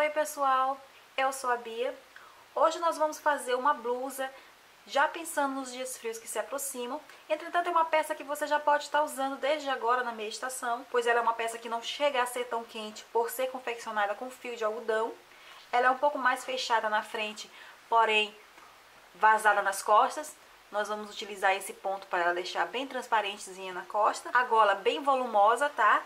Oi pessoal, eu sou a Bia. Hoje nós vamos fazer uma blusa, já pensando nos dias frios que se aproximam. Entretanto, é uma peça que você já pode estar usando desde agora na meia estação, pois ela é uma peça que não chega a ser tão quente por ser confeccionada com fio de algodão. Ela é um pouco mais fechada na frente, porém vazada nas costas. Nós vamos utilizar esse ponto para ela deixar bem transparentezinha na costa. A gola bem volumosa, tá?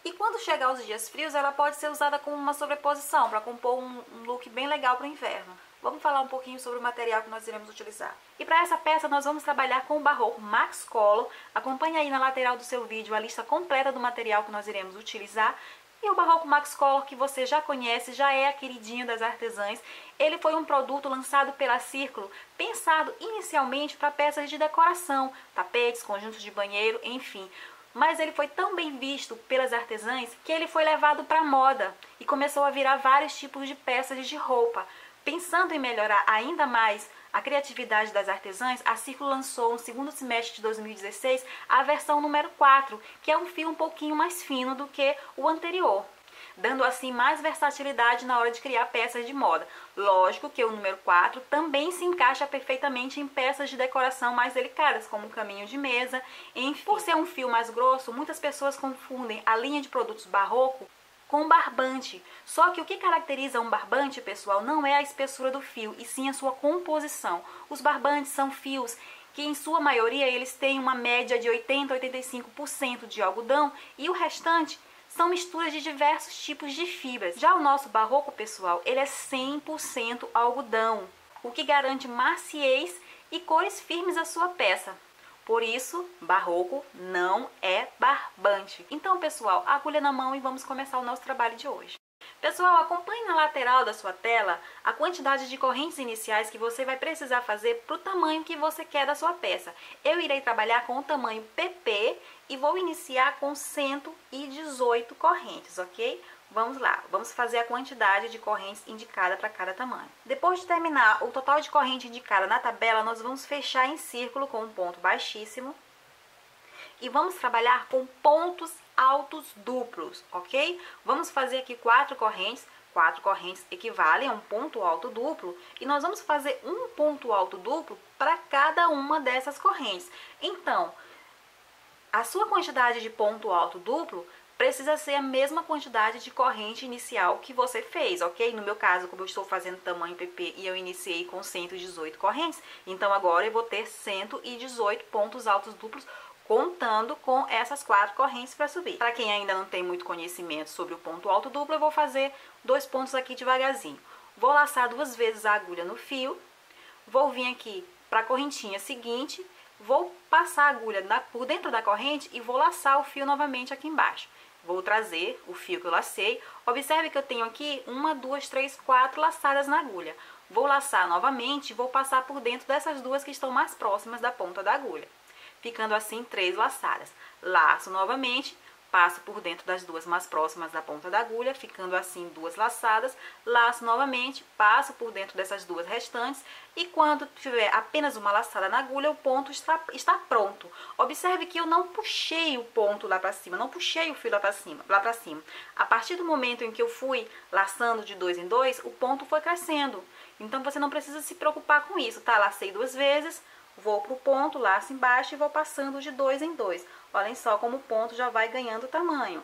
E quando chegar os dias frios, ela pode ser usada como uma sobreposição, para compor um look bem legal para o inverno. Vamos falar um pouquinho sobre o material que nós iremos utilizar. E para essa peça nós vamos trabalhar com o Barroco Max Color. Acompanhe aí na lateral do seu vídeo a lista completa do material que nós iremos utilizar. E o Barroco Max Color, que você já conhece, já é a queridinho das artesãs. Ele foi um produto lançado pela Círculo, pensado inicialmente para peças de decoração, tapetes, conjuntos de banheiro, enfim. Mas ele foi tão bem visto pelas artesãs que ele foi levado para a moda e começou a virar vários tipos de peças de roupa. Pensando em melhorar ainda mais a criatividade das artesãs, a Círculo lançou no segundo semestre de 2016 a versão número 4, que é um fio um pouquinho mais fino do que o anterior, dando assim mais versatilidade na hora de criar peças de moda. Lógico que o número 4 também se encaixa perfeitamente em peças de decoração mais delicadas, como o caminho de mesa, enfim. Por ser um fio mais grosso, muitas pessoas confundem a linha de produtos Barroco com barbante. Só que o que caracteriza um barbante, pessoal, não é a espessura do fio, e sim a sua composição. Os barbantes são fios que, em sua maioria, eles têm uma média de 80 a 85% de algodão, e o restante são misturas de diversos tipos de fibras. Já o nosso Barroco, pessoal, ele é 100% algodão, o que garante maciez e cores firmes à sua peça. Por isso, Barroco não é barbante. Então, pessoal, agulha na mão e vamos começar o nosso trabalho de hoje. Pessoal, acompanhe na lateral da sua tela a quantidade de correntes iniciais que você vai precisar fazer para o tamanho que você quer da sua peça. Eu irei trabalhar com o tamanho PP e vou iniciar com 118 correntes, ok? Vamos lá, vamos fazer a quantidade de correntes indicada para cada tamanho. Depois de terminar o total de corrente indicada na tabela, nós vamos fechar em círculo com um ponto baixíssimo e vamos trabalhar com pontos altos duplos, ok? Vamos fazer aqui 4 correntes equivalem a um ponto alto duplo e nós vamos fazer um ponto alto duplo para cada uma dessas correntes. Então, a sua quantidade de ponto alto duplo precisa ser a mesma quantidade de corrente inicial que você fez, ok? No meu caso, como eu estou fazendo tamanho PP e eu iniciei com 118 correntes, então agora eu vou ter 118 pontos altos duplos, contando com essas 4 correntes para subir. Para quem ainda não tem muito conhecimento sobre o ponto alto duplo, eu vou fazer 2 pontos aqui devagarzinho. Vou laçar 2 vezes a agulha no fio, vou vir aqui para a correntinha seguinte, vou passar a agulha por dentro da corrente e vou laçar o fio novamente aqui embaixo. Vou trazer o fio que eu lacei. Observe que eu tenho aqui 1, 2, 3, 4 laçadas na agulha. Vou laçar novamente e vou passar por dentro dessas 2 que estão mais próximas da ponta da agulha, ficando assim 3 laçadas. Laço novamente, passo por dentro das 2 mais próximas da ponta da agulha, ficando assim 2 laçadas. Laço novamente, passo por dentro dessas 2 restantes e quando tiver apenas uma laçada na agulha, o ponto está pronto. Observe que eu não puxei o ponto lá para cima, não puxei o fio lá para cima. A partir do momento em que eu fui laçando de 2 em 2, o ponto foi crescendo. Então você não precisa se preocupar com isso, tá? Lacei 2 vezes, vou para o ponto, laço embaixo e vou passando de 2 em 2. Olhem só como o ponto já vai ganhando tamanho.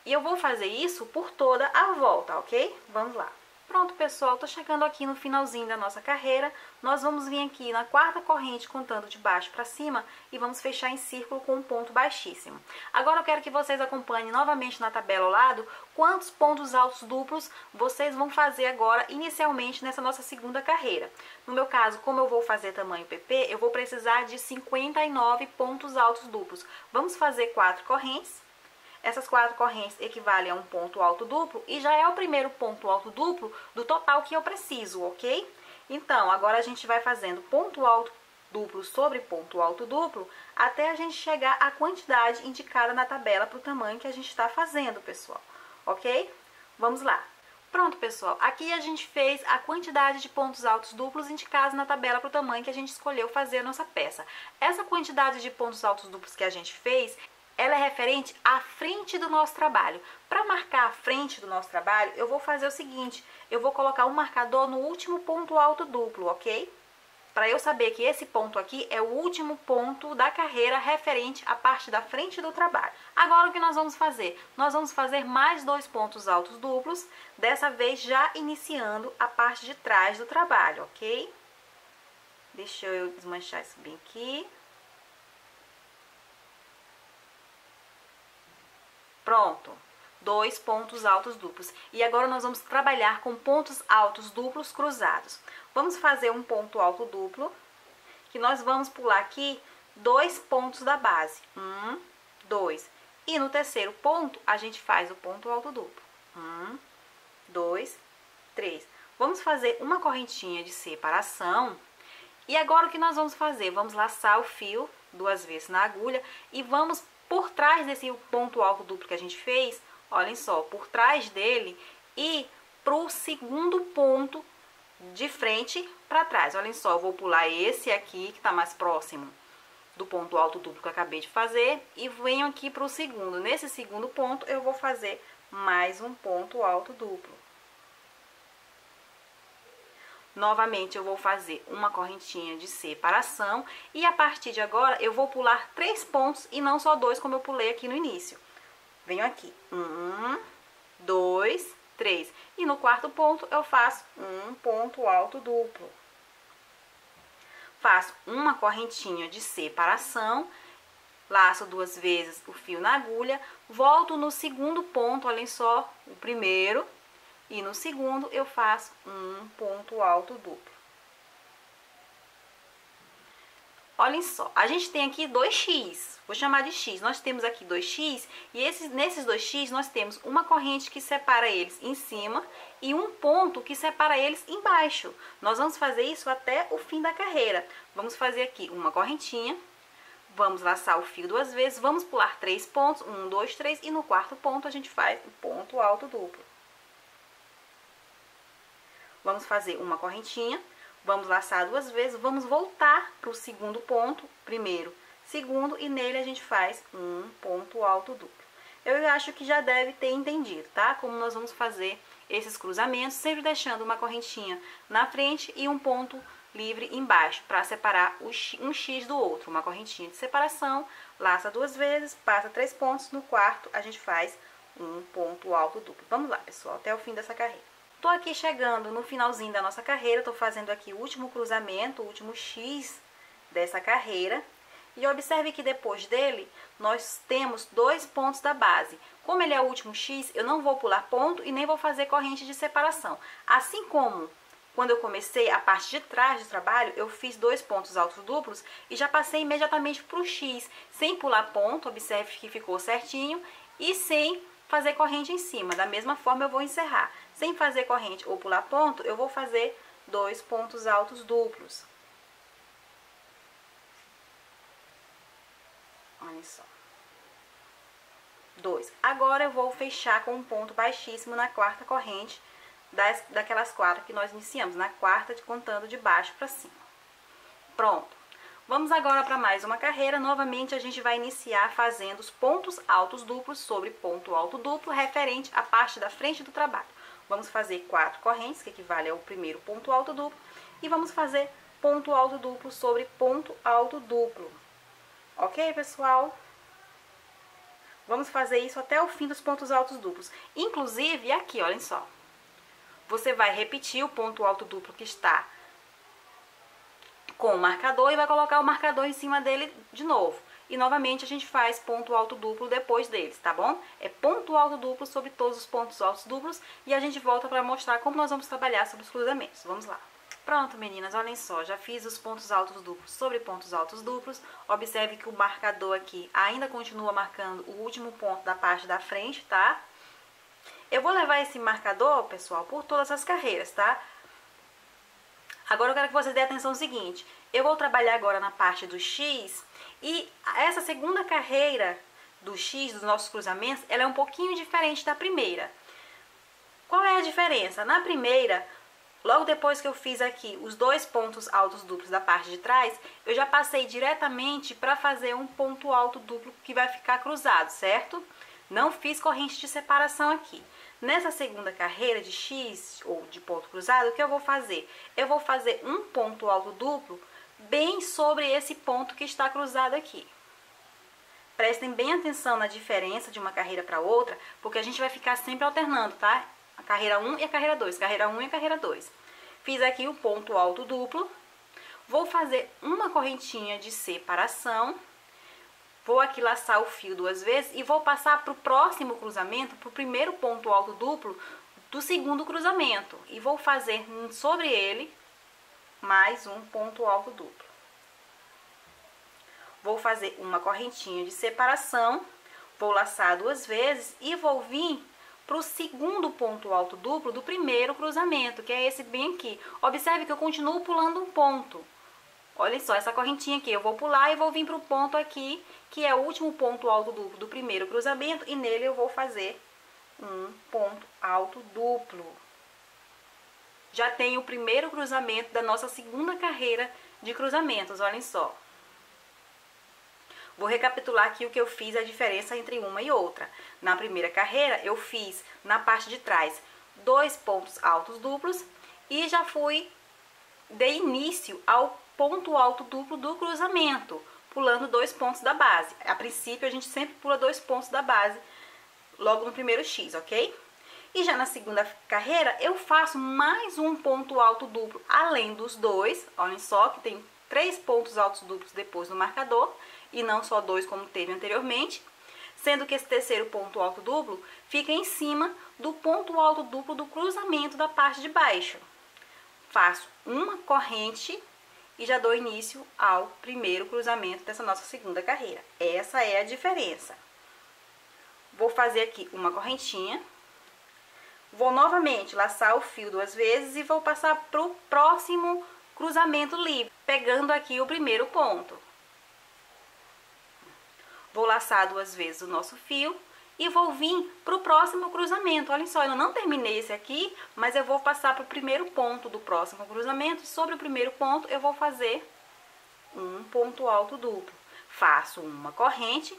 E eu vou fazer isso por toda a volta, ok? Vamos lá. Pronto, pessoal, tô chegando aqui no finalzinho da nossa carreira. Nós vamos vir aqui na 4ª corrente, contando de baixo para cima, e vamos fechar em círculo com um ponto baixíssimo. Agora eu quero que vocês acompanhem novamente na tabela ao lado quantos pontos altos duplos vocês vão fazer agora, inicialmente, nessa nossa segunda carreira. No meu caso, como eu vou fazer tamanho PP, eu vou precisar de 59 pontos altos duplos. Vamos fazer 4 correntes. Essas 4 correntes equivalem a um ponto alto duplo e já é o primeiro ponto alto duplo do total que eu preciso, ok? Então, agora a gente vai fazendo ponto alto duplo sobre ponto alto duplo até a gente chegar à quantidade indicada na tabela para o tamanho que a gente está fazendo, pessoal, ok? Vamos lá. Pronto, pessoal, aqui a gente fez a quantidade de pontos altos duplos indicados na tabela para o tamanho que a gente escolheu fazer a nossa peça. Essa quantidade de pontos altos duplos que a gente fez ela é referente à frente do nosso trabalho. Para marcar a frente do nosso trabalho, eu vou fazer o seguinte, eu vou colocar um marcador no último ponto alto duplo, ok? Para eu saber que esse ponto aqui é o último ponto da carreira referente à parte da frente do trabalho. Agora o que nós vamos fazer? Nós vamos fazer mais 2 pontos altos duplos, dessa vez já iniciando a parte de trás do trabalho, ok? Deixa eu desmanchar isso bem aqui. Pronto, 2 pontos altos duplos. E agora nós vamos trabalhar com pontos altos duplos cruzados. Vamos fazer um ponto alto duplo, que nós vamos pular aqui 2 pontos da base. 1, 2. E no terceiro ponto, a gente faz o ponto alto duplo. 1, 2, 3. Vamos fazer uma correntinha de separação. E agora o que nós vamos fazer? Vamos laçar o fio 2 vezes na agulha e vamos por trás desse ponto alto duplo que a gente fez, olhem só, por trás dele e pro segundo ponto de frente para trás. Olhem só, eu vou pular esse aqui que tá mais próximo do ponto alto duplo que eu acabei de fazer e venho aqui pro segundo. Nesse segundo ponto eu vou fazer mais um ponto alto duplo. Novamente eu vou fazer uma correntinha de separação e a partir de agora eu vou pular 3 pontos e não só 2 como eu pulei aqui no início. Venho aqui, 1, 2, 3 e no quarto ponto eu faço um ponto alto duplo. Faço uma correntinha de separação, laço 2 vezes o fio na agulha, volto no segundo ponto, olhem só, o primeiro. E no segundo eu faço um ponto alto duplo. Olhem só, a gente tem aqui 2x, vou chamar de x. Nós temos aqui 2x e nesses 2x nós temos uma corrente que separa eles em cima e um ponto que separa eles embaixo. Nós vamos fazer isso até o fim da carreira. Vamos fazer aqui uma correntinha, vamos laçar o fio 2 vezes, vamos pular 3 pontos, 1, 2, 3 e no quarto ponto a gente faz o ponto alto duplo. Vamos fazer uma correntinha, vamos laçar 2 vezes, vamos voltar para o segundo ponto, primeiro, segundo, e nele a gente faz um ponto alto duplo. Eu acho que já deve ter entendido, tá? Como nós vamos fazer esses cruzamentos, sempre deixando uma correntinha na frente e um ponto livre embaixo, para separar um X do outro. Uma correntinha de separação, laça 2 vezes, passa 3 pontos, no quarto a gente faz um ponto alto duplo. Vamos lá, pessoal, até o fim dessa carreira. Tô aqui chegando no finalzinho da nossa carreira, tô fazendo aqui o último cruzamento, o último X dessa carreira. E observe que depois dele, nós temos 2 pontos da base. Como ele é o último X, eu não vou pular ponto e nem vou fazer corrente de separação. Assim como quando eu comecei a parte de trás do trabalho, eu fiz 2 pontos altos duplos e já passei imediatamente para o X, sem pular ponto, observe que ficou certinho, e sem fazer corrente em cima. Da mesma forma eu vou encerrar. Sem fazer corrente ou pular ponto, eu vou fazer 2 pontos altos duplos. Olha só. 2. Agora eu vou fechar com um ponto baixíssimo na quarta corrente daquelas 4 que nós iniciamos, na quarta contando de baixo para cima. Pronto. Vamos agora para mais uma carreira. Novamente a gente vai iniciar fazendo os pontos altos duplos sobre ponto alto duplo referente à parte da frente do trabalho. Vamos fazer 4 correntes, que equivale ao primeiro ponto alto duplo, e vamos fazer ponto alto duplo sobre ponto alto duplo. Ok, pessoal? Vamos fazer isso até o fim dos pontos altos duplos. Inclusive, aqui, olhem só. Você vai repetir o ponto alto duplo que está com o marcador e vai colocar o marcador em cima dele de novo. E novamente a gente faz ponto alto duplo depois deles, tá bom? É ponto alto duplo sobre todos os pontos altos duplos e a gente volta para mostrar como nós vamos trabalhar sobre os cruzamentos. Vamos lá. Pronto, meninas, olhem só, já fiz os pontos altos duplos sobre pontos altos duplos. Observe que o marcador aqui ainda continua marcando o último ponto da parte da frente, tá? Eu vou levar esse marcador, pessoal, por todas as carreiras, tá? Agora eu quero que vocês deem atenção ao seguinte, eu vou trabalhar agora na parte do X e essa segunda carreira do X, dos nossos cruzamentos, ela é um pouquinho diferente da primeira. Qual é a diferença? Na primeira, Logo depois que eu fiz aqui os 2 pontos altos duplos da parte de trás, eu já passei diretamente para fazer um ponto alto duplo que vai ficar cruzado, certo? Não fiz corrente de separação aqui. Nessa segunda carreira de X, ou de ponto cruzado, o que eu vou fazer? Eu vou fazer um ponto alto duplo bem sobre esse ponto que está cruzado aqui. Prestem bem atenção na diferença de uma carreira para outra, porque a gente vai ficar sempre alternando, tá? A carreira 1 e a carreira 2, carreira 1 e a carreira 2. Fiz aqui o ponto alto duplo, vou fazer uma correntinha de separação, vou aqui laçar o fio 2 vezes e vou passar para o próximo cruzamento, para o primeiro ponto alto duplo do segundo cruzamento. E vou fazer sobre ele mais um ponto alto duplo. Vou fazer uma correntinha de separação, vou laçar 2 vezes e vou vir para o segundo ponto alto duplo do primeiro cruzamento, que é esse bem aqui. Observe que eu continuo pulando um ponto. Olha só, essa correntinha aqui, eu vou pular e vou vir para o ponto aqui, que é o último ponto alto duplo do primeiro cruzamento, e nele eu vou fazer um ponto alto duplo. Já tem o primeiro cruzamento da nossa segunda carreira de cruzamentos, olhem só. Vou recapitular aqui o que eu fiz, a diferença entre uma e outra. Na primeira carreira, eu fiz na parte de trás 2 pontos altos duplos e já dei início ao ponto alto duplo do cruzamento, pulando 2 pontos da base. A princípio, a gente sempre pula 2 pontos da base logo no primeiro X, ok? E já na segunda carreira, eu faço mais um ponto alto duplo, além dos 2, olhem só que tem 3 pontos altos duplos depois no marcador, e não só 2 como teve anteriormente, sendo que esse terceiro ponto alto duplo fica em cima do ponto alto duplo do cruzamento da parte de baixo. Faço uma corrente e já dou início ao primeiro cruzamento dessa nossa segunda carreira. Essa é a diferença. Vou fazer aqui uma correntinha, vou novamente laçar o fio 2 vezes e vou passar para o próximo cruzamento livre, pegando aqui o primeiro ponto. Vou laçar 2 vezes o nosso fio e vou vir para o próximo cruzamento. Olha só, eu não terminei esse aqui, mas eu vou passar para o primeiro ponto do próximo cruzamento. Sobre o primeiro ponto, eu vou fazer um ponto alto duplo. Faço uma corrente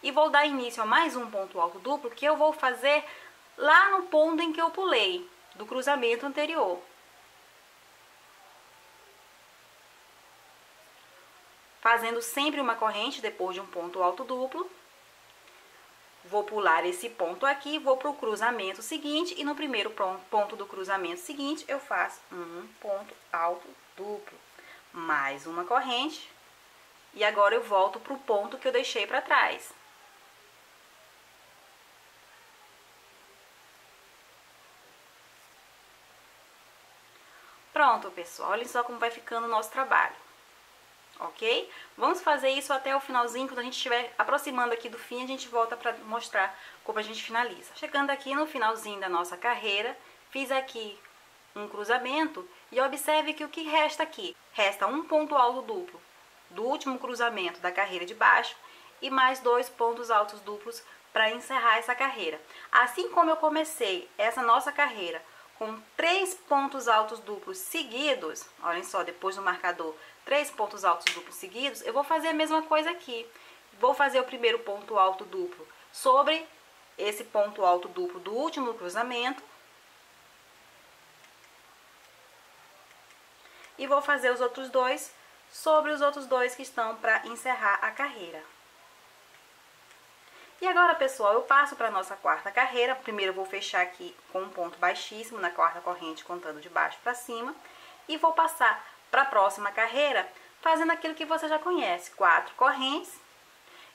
e vou dar início a mais um ponto alto duplo, que eu vou fazer lá no ponto em que eu pulei, do cruzamento anterior. Fazendo sempre uma corrente depois de um ponto alto duplo. Vou pular esse ponto aqui, vou para o cruzamento seguinte e no primeiro ponto do cruzamento seguinte eu faço um ponto alto duplo. Mais uma corrente e agora eu volto para o ponto que eu deixei para trás. Pronto, pessoal, olhem só como vai ficando o nosso trabalho. Ok? Vamos fazer isso até o finalzinho, quando a gente estiver aproximando aqui do fim, a gente volta para mostrar como a gente finaliza. Chegando aqui no finalzinho da nossa carreira, fiz aqui um cruzamento e observe que o que resta aqui? Resta um ponto alto duplo do último cruzamento da carreira de baixo e mais 2 pontos altos duplos para encerrar essa carreira. Assim como eu comecei essa nossa carreira com 3 pontos altos duplos seguidos, olhem só, depois do marcador, 3 pontos altos duplos seguidos, eu vou fazer a mesma coisa aqui. Vou fazer o primeiro ponto alto duplo sobre esse ponto alto duplo do último cruzamento. E vou fazer os outros 2 sobre os outros 2 que estão para encerrar a carreira. E agora, pessoal, eu passo para a nossa quarta carreira. Primeiro eu vou fechar aqui com um ponto baixíssimo na quarta corrente, contando de baixo para cima. E vou passar para a próxima carreira, fazendo aquilo que você já conhece, 4 correntes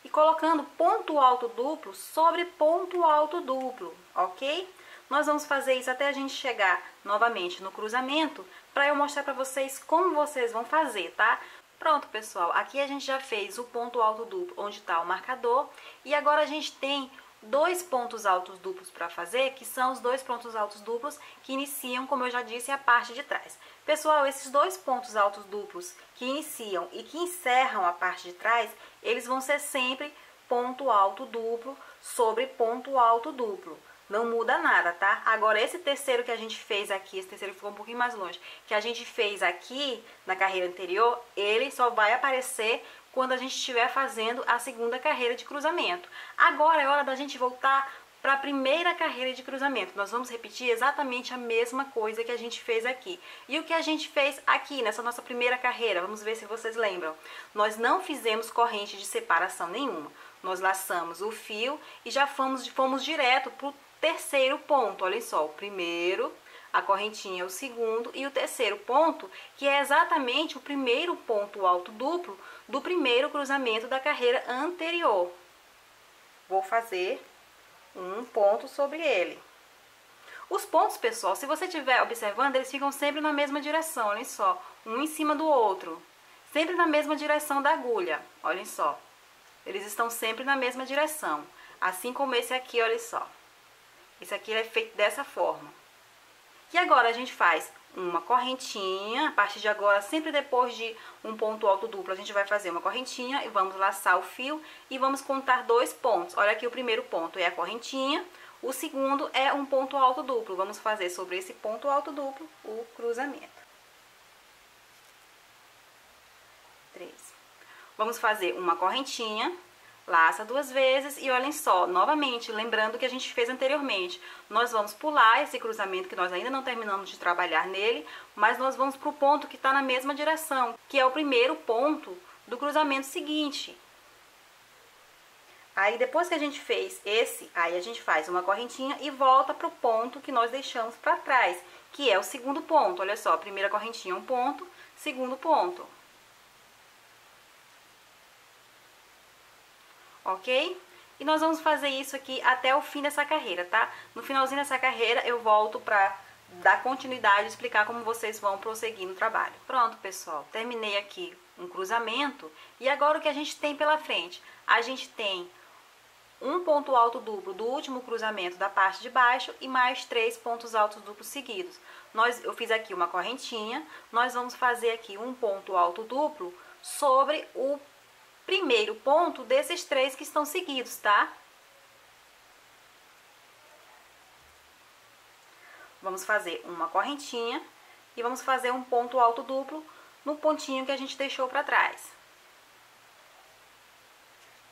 e colocando ponto alto duplo sobre ponto alto duplo, ok? Nós vamos fazer isso até a gente chegar novamente no cruzamento, para eu mostrar para vocês como vocês vão fazer, tá? Pronto, pessoal, aqui a gente já fez o ponto alto duplo onde está o marcador e agora a gente tem 2 pontos altos duplos para fazer, que são os 2 pontos altos duplos que iniciam, como eu já disse, a parte de trás. Pessoal, esses 2 pontos altos duplos que iniciam e que encerram a parte de trás, eles vão ser sempre ponto alto duplo sobre ponto alto duplo. não muda nada, tá? Agora, esse terceiro que a gente fez aqui, esse terceiro ficou um pouquinho mais longe, que a gente fez aqui na carreira anterior, ele só vai aparecer quando a gente estiver fazendo a segunda carreira de cruzamento. Agora é hora da gente voltar para a primeira carreira de cruzamento. Nós vamos repetir exatamente a mesma coisa que a gente fez aqui. E o que a gente fez aqui nessa nossa primeira carreira? Vamos ver se vocês lembram. Nós não fizemos corrente de separação nenhuma. Nós laçamos o fio e já fomos direto para o terceiro ponto. Olha só, o primeiro, a correntinha, o segundo e o terceiro ponto, que é exatamente o primeiro ponto alto duplo do primeiro cruzamento da carreira anterior. Vou fazer um ponto sobre ele. Os pontos, pessoal, se você estiver observando, eles ficam sempre na mesma direção, olhem só, um em cima do outro, sempre na mesma direção da agulha, olhem só, eles estão sempre na mesma direção, assim como esse aqui, olhem só, esse aqui é feito dessa forma. E agora a gente faz uma correntinha, a partir de agora, sempre depois de um ponto alto duplo, a gente vai fazer uma correntinha e vamos laçar o fio e vamos contar 2 pontos. Olha aqui, o primeiro ponto é a correntinha, o segundo é um ponto alto duplo. Vamos fazer sobre esse ponto alto duplo o cruzamento. 3. Vamos fazer uma correntinha, laça 2 vezes e olhem só, novamente, lembrando o que a gente fez anteriormente, nós vamos pular esse cruzamento que nós ainda não terminamos de trabalhar nele, mas nós vamos para o ponto que está na mesma direção, que é o primeiro ponto do cruzamento seguinte. Aí depois que a gente fez esse, aí a gente faz uma correntinha e volta para o ponto que nós deixamos para trás, que é o segundo ponto. Olha só, primeira correntinha um ponto, segundo ponto. Ok? E nós vamos fazer isso aqui até o fim dessa carreira, tá? No finalzinho dessa carreira eu volto pra dar continuidade e explicar como vocês vão prosseguir no trabalho. Pronto, pessoal, terminei aqui um cruzamento e agora o que a gente tem pela frente? A gente tem um ponto alto duplo do último cruzamento da parte de baixo e mais 3 pontos altos duplos seguidos. Eu fiz aqui uma correntinha, nós vamos fazer aqui um ponto alto duplo sobre o primeiro ponto desses 3 que estão seguidos, tá? Vamos fazer uma correntinha e vamos fazer um ponto alto duplo no pontinho que a gente deixou para trás.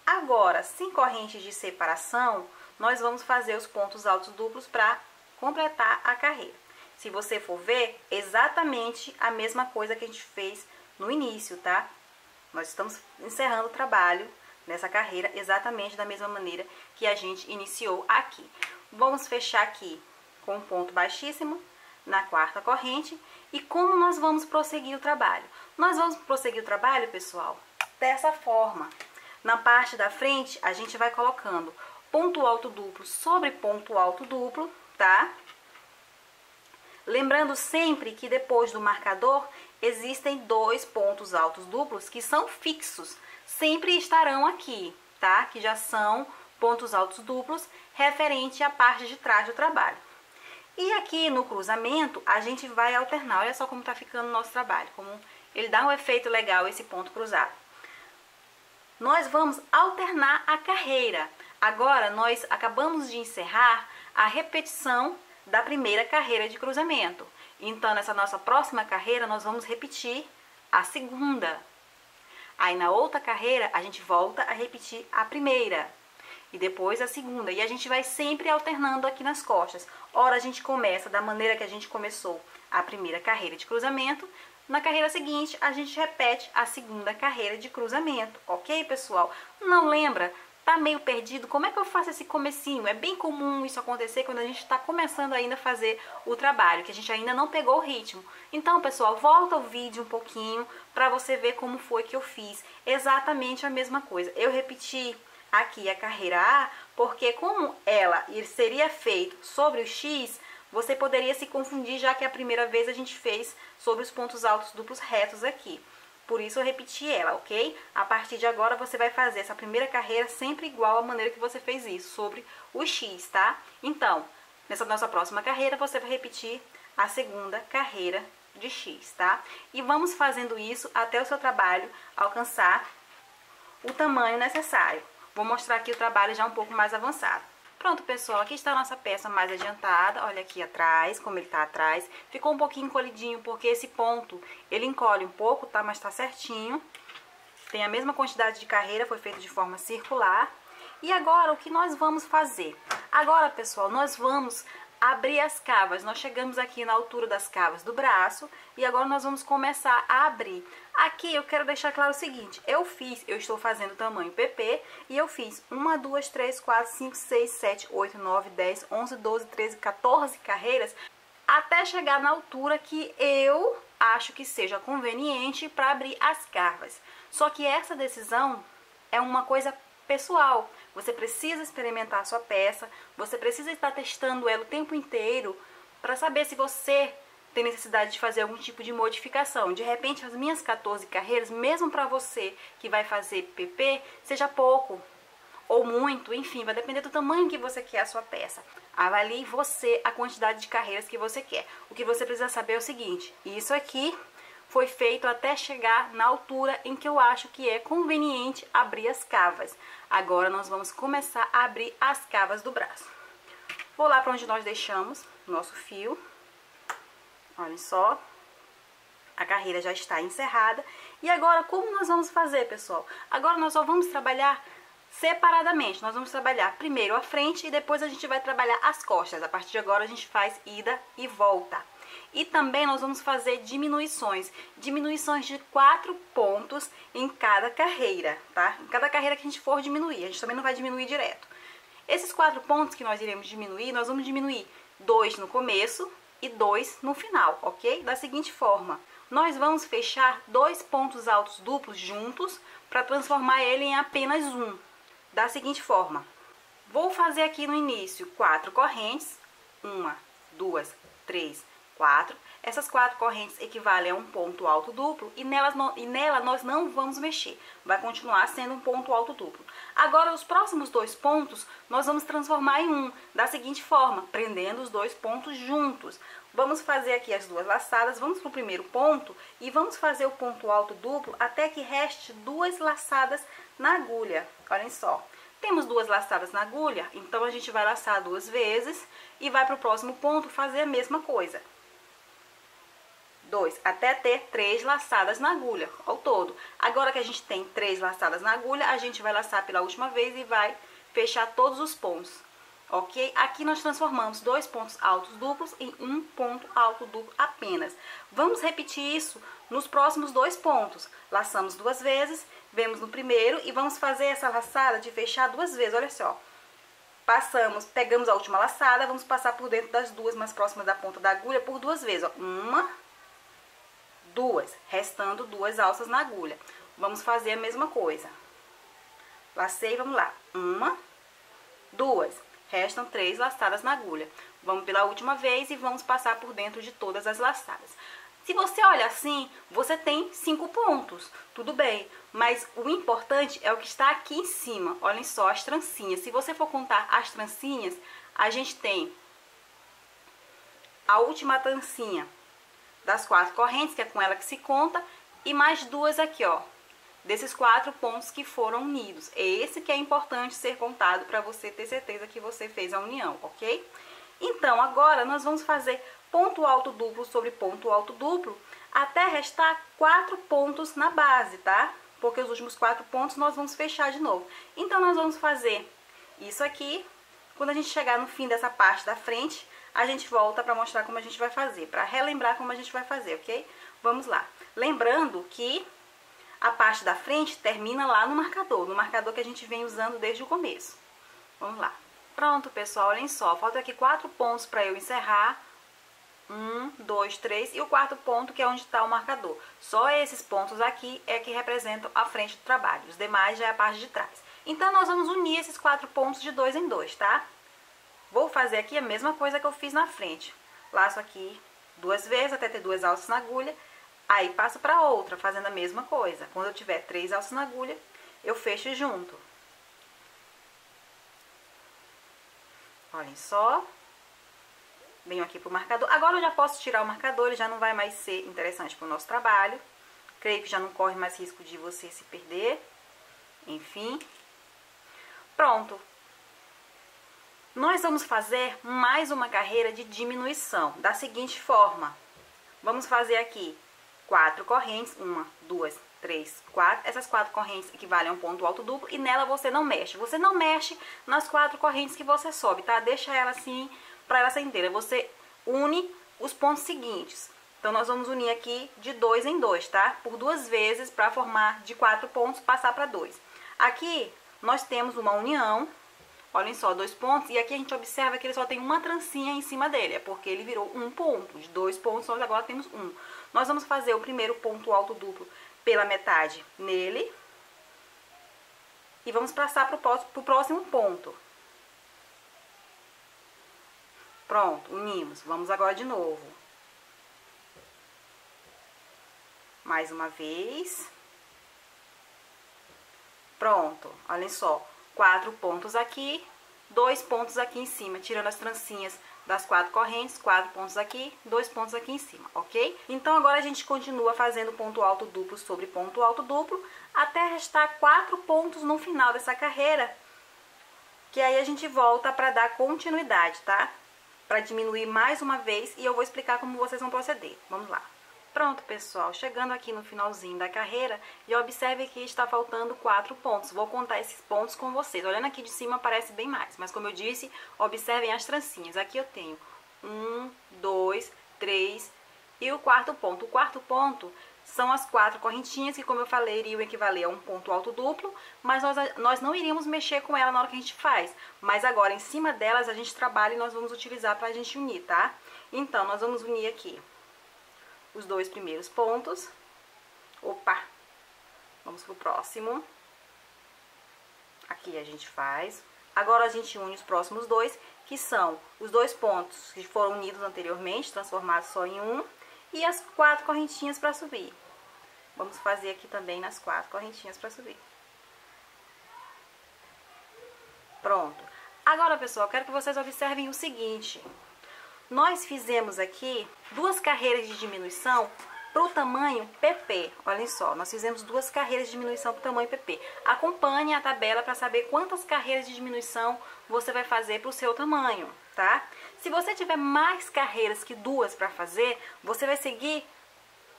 Agora, sem corrente de separação, nós vamos fazer os pontos altos duplos para completar a carreira. Se você for ver, exatamente a mesma coisa que a gente fez no início, tá? Nós estamos encerrando o trabalho nessa carreira exatamente da mesma maneira que a gente iniciou aqui. Vamos fechar aqui com um ponto baixíssimo na quarta corrente. E como nós vamos prosseguir o trabalho? Nós vamos prosseguir o trabalho, pessoal, dessa forma. Na parte da frente, a gente vai colocando ponto alto duplo sobre ponto alto duplo, tá? Lembrando sempre que depois do marcador existem 2 pontos altos duplos que são fixos, sempre estarão aqui, tá? Que já são pontos altos duplos referente à parte de trás do trabalho. E aqui no cruzamento a gente vai alternar, olha só como tá ficando o nosso trabalho, como ele dá um efeito legal esse ponto cruzado. Nós vamos alternar a carreira. Agora nós acabamos de encerrar a repetição da primeira carreira de cruzamento. Então, nessa nossa próxima carreira, nós vamos repetir a segunda. Aí, na outra carreira, a gente volta a repetir a primeira. E depois a segunda. E a gente vai sempre alternando aqui nas costas. Ora, a gente começa da maneira que a gente começou a primeira carreira de cruzamento. Na carreira seguinte, a gente repete a segunda carreira de cruzamento. Ok, pessoal? Não lembra? Tá meio perdido? Como é que eu faço esse comecinho? É bem comum isso acontecer quando a gente está começando ainda a fazer o trabalho, que a gente ainda não pegou o ritmo. Então, pessoal, volta o vídeo um pouquinho para você ver como foi que eu fiz. Exatamente a mesma coisa. Eu repeti aqui a carreira A, porque como ela seria feito sobre o X, você poderia se confundir, já que a primeira vez a gente fez sobre os pontos altos duplos retos aqui. Por isso eu repeti ela, ok? A partir de agora você vai fazer essa primeira carreira sempre igual à maneira que você fez isso, sobre o X, tá? Então, nessa nossa próxima carreira você vai repetir a segunda carreira de X, tá? E vamos fazendo isso até o seu trabalho alcançar o tamanho necessário. Vou mostrar aqui o trabalho já um pouco mais avançado. Pronto, pessoal, aqui está a nossa peça mais adiantada. Olha aqui atrás, como ele tá atrás. Ficou um pouquinho encolhidinho, porque esse ponto, ele encolhe um pouco, tá? Mas tá certinho. Tem a mesma quantidade de carreira, foi feito de forma circular. E agora, o que nós vamos fazer? Agora, pessoal, nós vamos abrir as cavas. Nós chegamos aqui na altura das cavas do braço e agora nós vamos começar a abrir. Aqui eu quero deixar claro o seguinte, eu estou fazendo tamanho PP e eu fiz 1, 2, 3, 4, 5, 6, 7, 8, 9, 10, 11, 12, 13, 14 carreiras até chegar na altura que eu acho que seja conveniente para abrir as cavas. Só que essa decisão é uma coisa pessoal. Você precisa experimentar a sua peça, você precisa estar testando ela o tempo inteiro para saber se você tem necessidade de fazer algum tipo de modificação. De repente, as minhas 14 carreiras, mesmo para você que vai fazer PP, seja pouco ou muito, enfim, vai depender do tamanho que você quer a sua peça. Avalie você a quantidade de carreiras que você quer. O que você precisa saber é o seguinte, isso aqui foi feito até chegar na altura em que eu acho que é conveniente abrir as cavas. Agora nós vamos começar a abrir as cavas do braço. Vou lá para onde nós deixamos o nosso fio. Olhem só. A carreira já está encerrada. E agora, como nós vamos fazer, pessoal? Agora nós só vamos trabalhar separadamente. Nós vamos trabalhar primeiro a frente e depois a gente vai trabalhar as costas. A partir de agora a gente faz ida e volta. E também nós vamos fazer diminuições de 4 pontos em cada carreira, tá? Em cada carreira que a gente for diminuir, a gente também não vai diminuir direto. Esses 4 pontos que nós iremos diminuir, nós vamos diminuir 2 no começo e 2 no final, ok? Da seguinte forma, nós vamos fechar 2 pontos altos duplos juntos para transformar ele em apenas um. Da seguinte forma, vou fazer aqui no início 4 correntes, 1, 2, 3, 4. Essas 4 correntes equivalem a um ponto alto duplo e nela nós não vamos mexer. Vai continuar sendo um ponto alto duplo. Agora, os próximos 2 pontos nós vamos transformar em um, da seguinte forma, prendendo os 2 pontos juntos. Vamos fazer aqui as 2 laçadas, vamos para o primeiro ponto e vamos fazer o ponto alto duplo até que reste 2 laçadas na agulha. Olhem só. Temos 2 laçadas na agulha, então a gente vai laçar 2 vezes e vai para o próximo ponto fazer a mesma coisa. 2, até ter 3 laçadas na agulha, ao todo. Agora que a gente tem 3 laçadas na agulha, a gente vai laçar pela última vez e vai fechar todos os pontos, ok? Aqui nós transformamos 2 pontos altos duplos em um ponto alto duplo apenas. Vamos repetir isso nos próximos 2 pontos. Laçamos 2 vezes, vemos no primeiro e vamos fazer essa laçada de fechar 2 vezes, olha só. Pegamos a última laçada, vamos passar por dentro das 2 mais próximas da ponta da agulha por 2 vezes, ó. 1, 2, restando 2 alças na agulha. Vamos fazer a mesma coisa. Lacei, vamos lá. 1, 2, restam 3 laçadas na agulha. Vamos pela última vez e vamos passar por dentro de todas as laçadas. Se você olha assim, você tem 5 pontos, tudo bem. Mas o importante é o que está aqui em cima. Olhem só as trancinhas. Se você for contar as trancinhas, a gente tem a última trancinha das 4 correntes, que é com ela que se conta, e mais 2 aqui, ó, desses 4 pontos que foram unidos. É esse que é importante ser contado para você ter certeza que você fez a união, ok? Então, agora nós vamos fazer ponto alto duplo sobre ponto alto duplo até restar 4 pontos na base, tá? Porque os últimos 4 pontos nós vamos fechar de novo. Então, nós vamos fazer isso aqui. Quando a gente chegar no fim dessa parte da frente, a gente volta para mostrar como a gente vai fazer, para relembrar como a gente vai fazer, ok? Vamos lá. Lembrando que a parte da frente termina lá no marcador que a gente vem usando desde o começo. Vamos lá. Pronto, pessoal, olhem só. Faltam aqui 4 pontos para eu encerrar. 1, 2, 3 e o 4º ponto, que é onde está o marcador. Só esses pontos aqui é que representam a frente do trabalho. Os demais já é a parte de trás. Então, nós vamos unir esses 4 pontos de 2 em 2, tá? Vou fazer aqui a mesma coisa que eu fiz na frente. Laço aqui 2 vezes até ter 2 alças na agulha. Aí passo para outra, fazendo a mesma coisa. Quando eu tiver 3 alças na agulha, eu fecho junto. Olhem só. Venho aqui pro marcador. Agora eu já posso tirar o marcador, ele já não vai mais ser interessante pro nosso trabalho. Creio que já não corre mais risco de você se perder. Enfim. Pronto. Nós vamos fazer mais uma carreira de diminuição, da seguinte forma. Vamos fazer aqui 4 correntes, 1, 2, 3, 4. Essas 4 correntes equivalem a um ponto alto duplo e nela você não mexe. Você não mexe nas 4 correntes que você sobe, tá? Deixa ela assim, pra ela ser inteira. Você une os pontos seguintes. Então, nós vamos unir aqui de 2 em 2, tá? Por 2 vezes, para formar de 4 pontos, passar para 2. Aqui, nós temos uma união, olhem só, 2 pontos, e aqui a gente observa que ele só tem uma trancinha em cima dele, é porque ele virou um ponto. De 2 pontos, nós agora temos um. Nós vamos fazer o primeiro ponto alto duplo pela metade nele, e vamos passar para o próximo ponto. Pronto, unimos. Vamos agora de novo. Mais uma vez. Pronto, olhem só. 4 pontos aqui, 2 pontos aqui em cima, tirando as trancinhas das 4 correntes, 4 pontos aqui, 2 pontos aqui em cima, ok? Então, agora a gente continua fazendo ponto alto duplo sobre ponto alto duplo, até restar 4 pontos no final dessa carreira, que aí a gente volta para dar continuidade, tá? Para diminuir mais uma vez, e eu vou explicar como vocês vão proceder. Vamos lá. Pronto, pessoal, chegando aqui no finalzinho da carreira, e observe que está faltando 4 pontos. Vou contar esses pontos com vocês. Olhando aqui de cima parece bem mais, mas como eu disse, observem as trancinhas. Aqui eu tenho 1, 2, 3 e o quarto ponto. O quarto ponto são as 4 correntinhas que, como eu falei, iriam equivaler a um ponto alto duplo, mas nós não iríamos mexer com ela na hora que a gente faz. Mas agora, em cima delas, a gente trabalha e nós vamos utilizar para a gente unir, tá? Então, nós vamos unir aqui os 2 primeiros pontos. Opa! Vamos pro próximo. Aqui a gente faz. Agora a gente une os próximos 2, que são os 2 pontos que foram unidos anteriormente, transformados só em um, e as 4 correntinhas para subir. Vamos fazer aqui também nas 4 correntinhas para subir. Pronto. Agora, pessoal, eu quero que vocês observem o seguinte. Nós fizemos aqui 2 carreiras de diminuição para o tamanho PP. Olhem só, nós fizemos 2 carreiras de diminuição para o tamanho PP. Acompanhe a tabela para saber quantas carreiras de diminuição você vai fazer para o seu tamanho, tá? Se você tiver mais carreiras que 2 para fazer, você vai seguir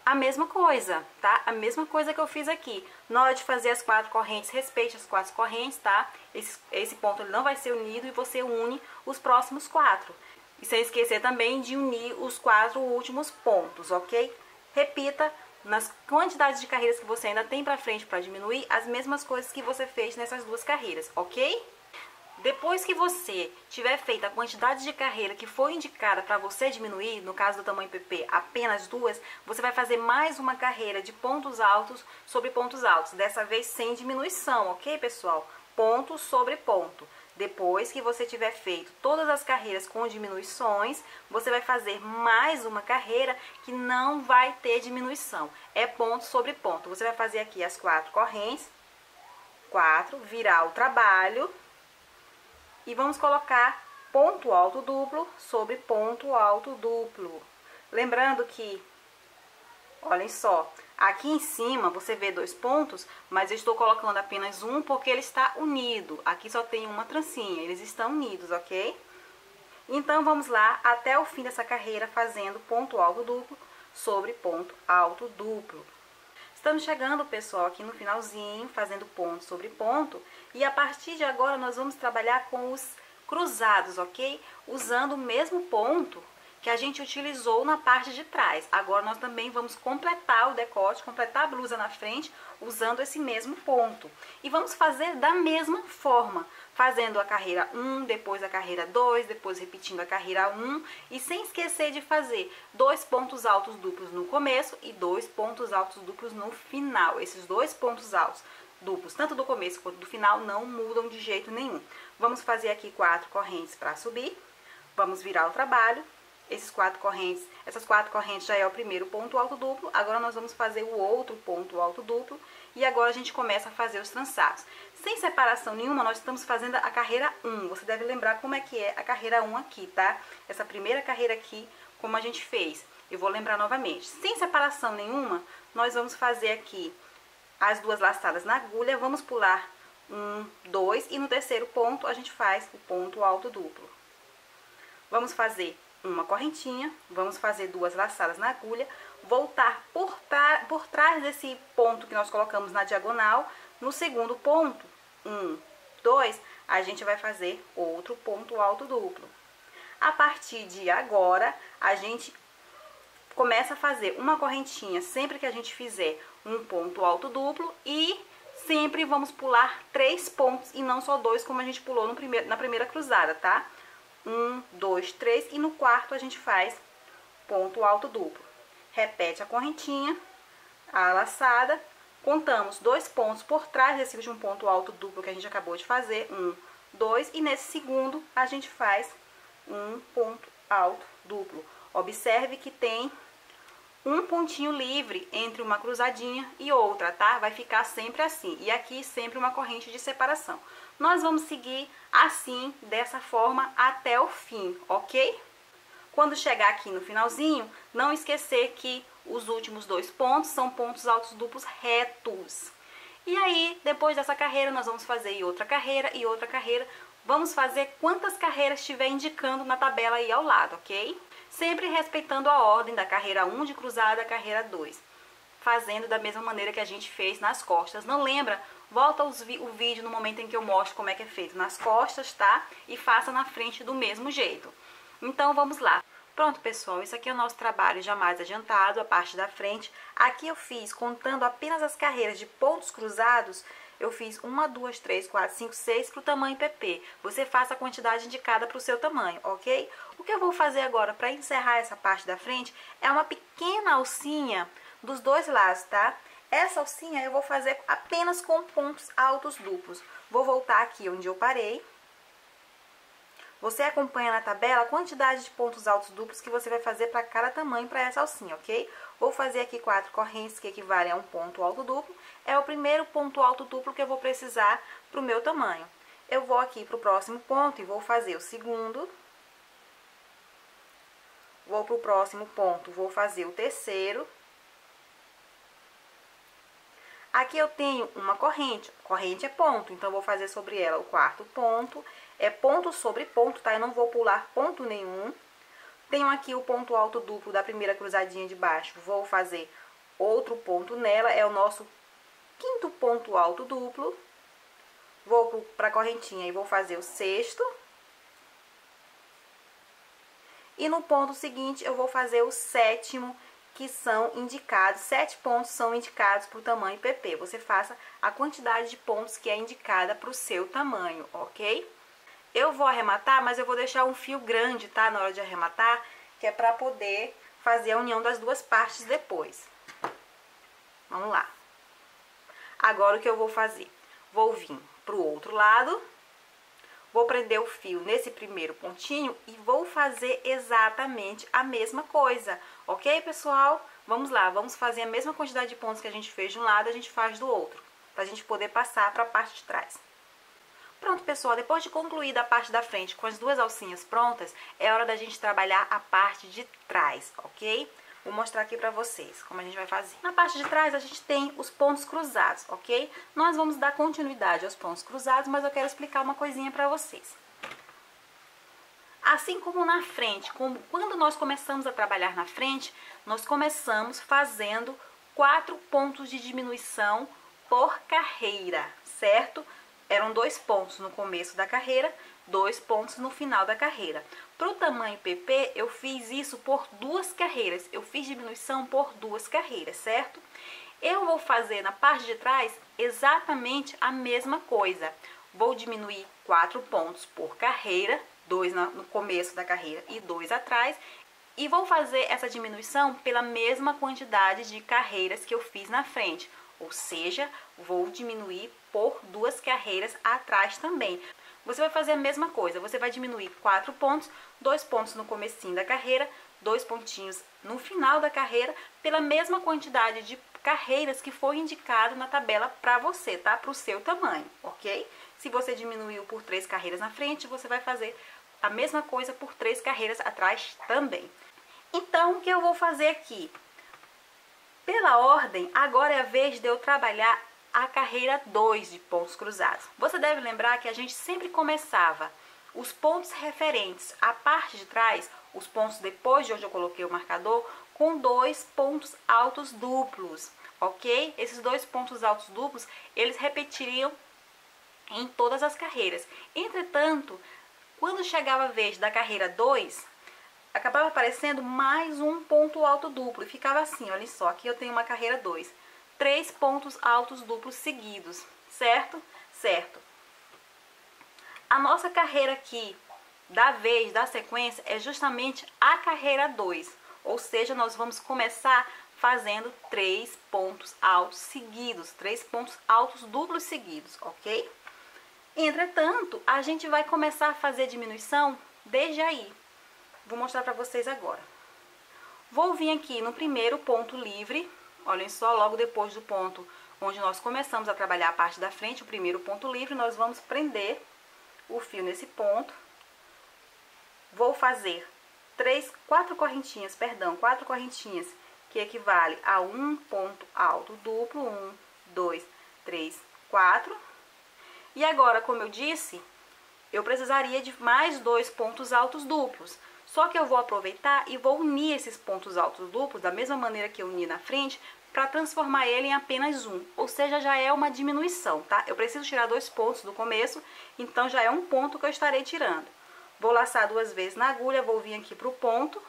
a mesma coisa, tá? A mesma coisa que eu fiz aqui. Na hora de fazer as 4 correntes, respeite as 4 correntes, tá? Esse ponto ele não vai ser unido e você une os próximos 4. E sem esquecer também de unir os 4 últimos pontos, ok? Repita nas quantidades de carreiras que você ainda tem pra frente para diminuir, as mesmas coisas que você fez nessas 2 carreiras, ok? Depois que você tiver feito a quantidade de carreira que foi indicada para você diminuir, no caso do tamanho PP, apenas 2, você vai fazer mais uma carreira de pontos altos sobre pontos altos, dessa vez sem diminuição, ok, pessoal? Ponto sobre ponto. Depois que você tiver feito todas as carreiras com diminuições, você vai fazer mais uma carreira que não vai ter diminuição. É ponto sobre ponto. Você vai fazer aqui as 4 correntes, 4, virar o trabalho e vamos colocar ponto alto duplo sobre ponto alto duplo. Lembrando que, olhem só, aqui em cima você vê 2 pontos, mas eu estou colocando apenas um porque ele está unido. Aqui só tem uma trancinha, eles estão unidos, ok? Então, vamos lá até o fim dessa carreira fazendo ponto alto duplo sobre ponto alto duplo. Estamos chegando, pessoal, aqui no finalzinho, fazendo ponto sobre ponto. E a partir de agora nós vamos trabalhar com os cruzados, ok? Usando o mesmo ponto que a gente utilizou na parte de trás. Agora nós também vamos completar o decote, completar a blusa na frente, usando esse mesmo ponto. E vamos fazer da mesma forma, fazendo a carreira 1, depois a carreira 2, depois repetindo a carreira 1, e sem esquecer de fazer 2 pontos altos duplos no começo e 2 pontos altos duplos no final. Esses 2 pontos altos duplos, tanto do começo quanto do final, não mudam de jeito nenhum. Vamos fazer aqui 4 correntes para subir, vamos virar o trabalho. Essas 4 correntes já é o primeiro ponto alto duplo. Agora nós vamos fazer o outro ponto alto duplo. E agora a gente começa a fazer os trançados. Sem separação nenhuma, nós estamos fazendo a carreira 1. Você deve lembrar como é que é a carreira 1 aqui, tá? Essa primeira carreira aqui, como a gente fez. Eu vou lembrar novamente. Sem separação nenhuma, nós vamos fazer aqui as 2 laçadas na agulha. Vamos pular 1, 2, e no terceiro ponto a gente faz o ponto alto duplo. Vamos fazer uma correntinha, vamos fazer 2 laçadas na agulha, voltar por trás desse ponto que nós colocamos na diagonal. No segundo ponto, 1, 2, a gente vai fazer outro ponto alto duplo. A partir de agora, a gente começa a fazer uma correntinha sempre que a gente fizer um ponto alto duplo e sempre vamos pular 3 pontos e não só 2, como a gente pulou na primeira cruzada, tá? 1, 2, 3, e no quarto a gente faz ponto alto duplo. Repete a correntinha, a laçada, contamos 2 pontos por trás desse último ponto alto duplo que a gente acabou de fazer, 1, 2, e nesse segundo a gente faz um ponto alto duplo. Observe que tem um pontinho livre entre uma cruzadinha e outra, tá? Vai ficar sempre assim. E aqui sempre uma corrente de separação. Nós vamos seguir assim, dessa forma, até o fim, ok? Quando chegar aqui no finalzinho, não esquecer que os últimos 2 pontos são pontos altos duplos retos. E aí, depois dessa carreira, nós vamos fazer outra carreira e outra carreira. Vamos fazer quantas carreiras estiver indicando na tabela aí ao lado, ok? Sempre respeitando a ordem da carreira 1 de cruzada, carreira 2. Fazendo da mesma maneira que a gente fez nas costas. Não lembra? Volta o vídeo no momento em que eu mostro como é que é feito nas costas, tá? E faça na frente do mesmo jeito. Então, vamos lá. Pronto, pessoal, isso aqui é o nosso trabalho já mais adiantado, a parte da frente. Aqui eu fiz, contando apenas as carreiras de pontos cruzados, eu fiz 1, 2, 3, 4, 5, 6 para o tamanho PP. Você faça a quantidade indicada para o seu tamanho, ok? O que eu vou fazer agora para encerrar essa parte da frente é uma pequena alcinha dos 2 lados, tá? Essa alcinha eu vou fazer apenas com pontos altos duplos. Vou voltar aqui onde eu parei. Você acompanha na tabela a quantidade de pontos altos duplos que você vai fazer para cada tamanho para essa alcinha, ok? Vou fazer aqui 4 correntes que equivalem a um ponto alto duplo. É o primeiro ponto alto duplo que eu vou precisar para o meu tamanho. Eu vou aqui para o próximo ponto e vou fazer o segundo. Vou para o próximo ponto, vou fazer o terceiro. Aqui eu tenho uma corrente. Corrente é ponto, então eu vou fazer sobre ela o quarto ponto. É ponto sobre ponto, tá? Eu não vou pular ponto nenhum. Tenho aqui o ponto alto duplo da primeira cruzadinha de baixo. Vou fazer outro ponto nela. É o nosso quinto ponto alto duplo. Vou para a correntinha e vou fazer o sexto. E no ponto seguinte eu vou fazer o sétimo, que são indicados. 7 pontos são indicados para o tamanho PP. Você faça a quantidade de pontos que é indicada para o seu tamanho, ok? Eu vou arrematar, mas eu vou deixar um fio grande, tá? Na hora de arrematar, que é para poder fazer a união das 2 partes depois. Vamos lá. Agora o que eu vou fazer? Vou vir pro outro lado, vou prender o fio nesse primeiro pontinho e vou fazer exatamente a mesma coisa, ok, pessoal? Vamos lá, vamos fazer a mesma quantidade de pontos que a gente fez de um lado, a gente faz do outro, pra gente poder passar para a parte de trás. Pronto, pessoal, depois de concluir a parte da frente com as 2 alcinhas prontas, é hora da gente trabalhar a parte de trás, ok? Vou mostrar aqui pra vocês como a gente vai fazer. Na parte de trás a gente tem os pontos cruzados, ok? Nós vamos dar continuidade aos pontos cruzados, mas eu quero explicar uma coisinha pra vocês. Assim como na frente, quando nós começamos a trabalhar na frente, nós começamos fazendo 4 pontos de diminuição por carreira, certo? Eram 2 pontos no começo da carreira, 2 pontos no final da carreira. Para o tamanho PP, eu fiz isso por 2 carreiras. Eu fiz diminuição por 2 carreiras, certo? Eu vou fazer na parte de trás exatamente a mesma coisa. Vou diminuir 4 pontos por carreira, 2 no começo da carreira e 2 atrás. E vou fazer essa diminuição pela mesma quantidade de carreiras que eu fiz na frente. Ou seja, vou diminuir por 2 carreiras atrás também. Você vai fazer a mesma coisa, você vai diminuir 4 pontos, 2 pontos no comecinho da carreira, 2 pontinhos no final da carreira, pela mesma quantidade de carreiras que foi indicado na tabela para você, tá? Para o seu tamanho, ok? Se você diminuiu por 3 carreiras na frente, você vai fazer a mesma coisa por 3 carreiras atrás também. Então, o que eu vou fazer aqui? Pela ordem, agora é a vez de eu trabalhar a carreira 2 de pontos cruzados. Você deve lembrar que a gente sempre começava os pontos referentes à parte de trás, os pontos depois de onde eu coloquei o marcador, com 2 pontos altos duplos, ok? Esses 2 pontos altos duplos, eles repetiriam em todas as carreiras. Entretanto, quando chegava a vez da carreira 2, acabava aparecendo mais um ponto alto duplo. E ficava assim, olha só, aqui eu tenho uma carreira 2. 3 pontos altos duplos seguidos, certo? Certo. A nossa carreira aqui, da vez, da sequência, é justamente a carreira 2. Ou seja, nós vamos começar fazendo 3 pontos altos seguidos. 3 pontos altos duplos seguidos, ok? Entretanto, a gente vai começar a fazer diminuição desde aí. Vou mostrar para vocês agora. Vou vir aqui no primeiro ponto livre, olhem só, logo depois do ponto onde nós começamos a trabalhar a parte da frente, o primeiro ponto livre, nós vamos prender o fio nesse ponto. Vou fazer 4 correntinhas, que equivale a um ponto alto duplo, 1, 2, 3, 4. E agora, como eu disse, eu precisaria de mais 2 pontos altos duplos. Só que eu vou aproveitar e vou unir esses pontos altos duplos, da mesma maneira que eu uni na frente, para transformar ele em apenas um. Ou seja, já é uma diminuição, tá? Eu preciso tirar 2 pontos do começo, então já é um ponto que eu estarei tirando. Vou laçar 2 vezes na agulha, vou vir aqui para o ponto,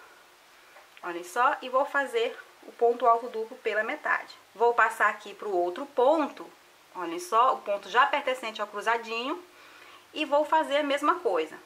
olhem só, e vou fazer o ponto alto duplo pela metade. Vou passar aqui para o outro ponto, olhem só, o ponto já pertencente ao cruzadinho, e vou fazer a mesma coisa.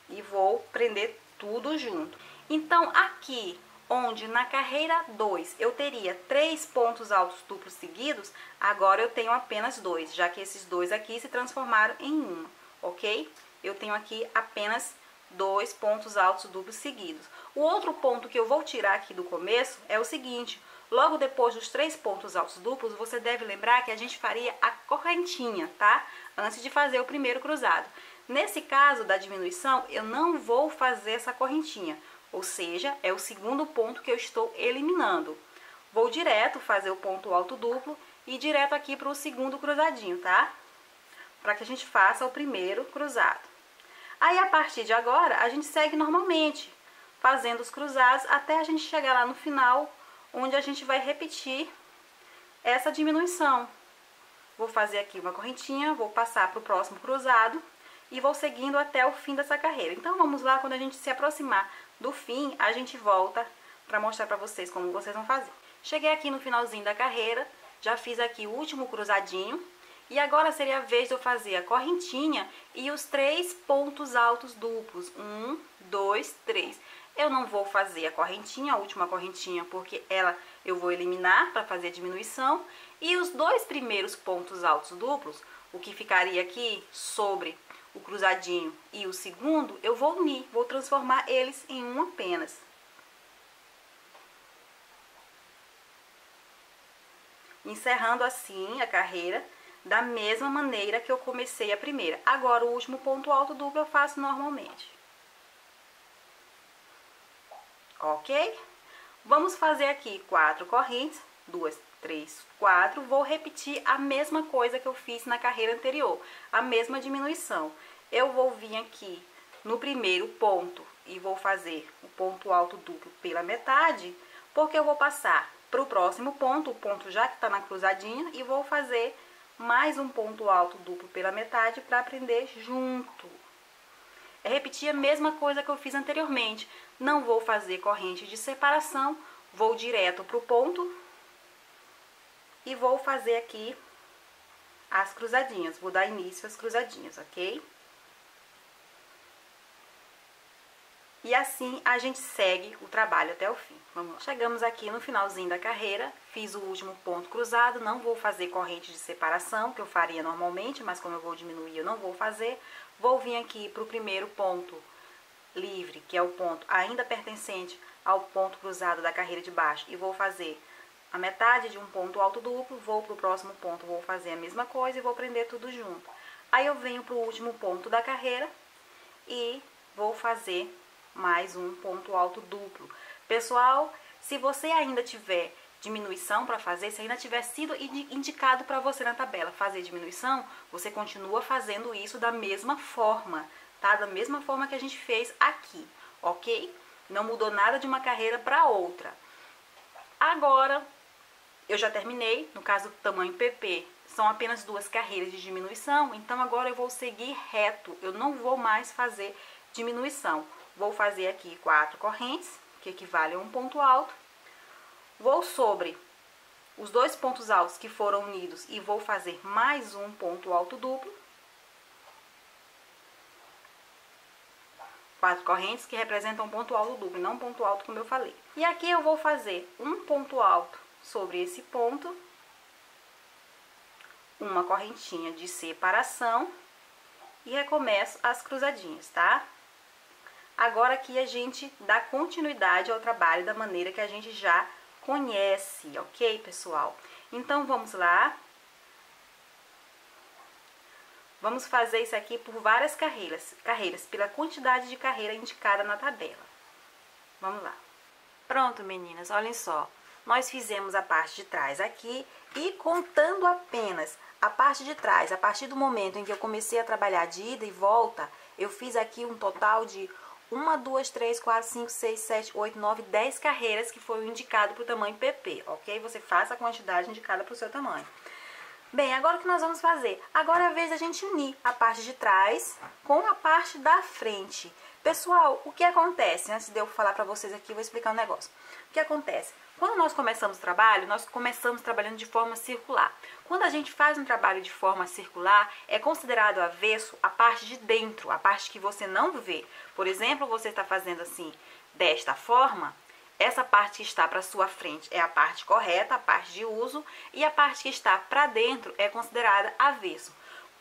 E vou prender tudo junto. Então, aqui, onde na carreira 2 eu teria 3 pontos altos duplos seguidos, agora eu tenho apenas 2, já que esses 2 aqui se transformaram em 1, ok? Eu tenho aqui apenas 2 pontos altos duplos seguidos. O outro ponto que eu vou tirar aqui do começo é o seguinte: logo depois dos 3 pontos altos duplos, você deve lembrar que a gente faria a correntinha, tá? Antes de fazer o primeiro cruzado. Nesse caso da diminuição, eu não vou fazer essa correntinha, ou seja, é o segundo ponto que eu estou eliminando. Vou direto fazer o ponto alto duplo e direto aqui para o segundo cruzadinho, tá? Para que a gente faça o primeiro cruzado. Aí, a partir de agora, a gente segue normalmente, fazendo os cruzados até a gente chegar lá no final, onde a gente vai repetir essa diminuição. Vou fazer aqui uma correntinha, vou passar para o próximo cruzado e vou seguindo até o fim dessa carreira. Então, vamos lá, quando a gente se aproximar do fim, a gente volta para mostrar para vocês como vocês vão fazer. Cheguei aqui no finalzinho da carreira, já fiz aqui o último cruzadinho, e agora seria a vez de eu fazer a correntinha e os 3 pontos altos duplos. 1, 2, 3. Eu não vou fazer a correntinha, a última correntinha, porque ela eu vou eliminar para fazer a diminuição. E os 2 primeiros pontos altos duplos, o que ficaria aqui sobre o cruzadinho e o segundo, eu vou unir, vou transformar eles em um apenas. Encerrando assim a carreira da mesma maneira que eu comecei a primeira. Agora, o último ponto alto duplo eu faço normalmente. Ok? Vamos fazer aqui 4 correntes, 2, 3, 4. Vou repetir a mesma coisa que eu fiz na carreira anterior, a mesma diminuição. Eu vou vir aqui no primeiro ponto e vou fazer o ponto alto duplo pela metade, porque eu vou passar para o próximo ponto, o ponto já que está na cruzadinha, e vou fazer mais um ponto alto duplo pela metade para prender junto. É repetir a mesma coisa que eu fiz anteriormente. Não vou fazer corrente de separação, vou direto para o ponto e vou fazer aqui as cruzadinhas. Vou dar início às cruzadinhas, ok? E assim a gente segue o trabalho até o fim. Vamos lá. Chegamos aqui no finalzinho da carreira, fiz o último ponto cruzado, não vou fazer corrente de separação, que eu faria normalmente, mas como eu vou diminuir, eu não vou fazer. Vou vir aqui para o primeiro ponto livre, que é o ponto ainda pertencente ao ponto cruzado da carreira de baixo, e vou fazer a metade de um ponto alto duplo, vou para o próximo ponto, vou fazer a mesma coisa e vou prender tudo junto. Aí eu venho para o último ponto da carreira e vou fazer mais um ponto alto duplo. Pessoal, se você ainda tiver diminuição para fazer, se ainda tiver sido indicado para você na tabela fazer diminuição, você continua fazendo isso da mesma forma, tá? Da mesma forma que a gente fez aqui, ok? Não mudou nada de uma carreira para outra. Agora, eu já terminei, no caso do tamanho PP, são apenas 2 carreiras de diminuição, então agora eu vou seguir reto, eu não vou mais fazer diminuição. Vou fazer aqui 4 correntes, que equivale a um ponto alto. Vou sobre os 2 pontos altos que foram unidos e vou fazer mais um ponto alto duplo. 4 correntes que representam um ponto alto duplo, não um ponto alto como eu falei. E aqui eu vou fazer um ponto alto sobre esse ponto, uma correntinha de separação e recomeço as cruzadinhas, tá? Agora aqui a gente dá continuidade ao trabalho da maneira que a gente já conhece, ok, pessoal? Então, vamos lá. Vamos fazer isso aqui por várias carreiras, pela quantidade de carreira indicada na tabela. Vamos lá. Pronto, meninas, olhem só. Nós fizemos a parte de trás aqui e contando apenas a parte de trás, a partir do momento em que eu comecei a trabalhar de ida e volta, eu fiz aqui um total de 1, 2, 3, 4, 5, 6, 7, 8, 9, 10 carreiras que foi o indicado para o tamanho PP, ok? Você faça a quantidade indicada para o seu tamanho. Bem, agora o que nós vamos fazer? Agora é a vez da gente unir a parte de trás com a parte da frente. Pessoal, o que acontece? Antes de eu falar para vocês aqui, eu vou explicar um negócio. O que acontece? Quando nós começamos o trabalho, nós começamos trabalhando de forma circular. Quando a gente faz um trabalho de forma circular, é considerado avesso a parte de dentro, a parte que você não vê. Por exemplo, você está fazendo assim, desta forma, essa parte que está para sua frente é a parte correta, a parte de uso, e a parte que está para dentro é considerada avesso.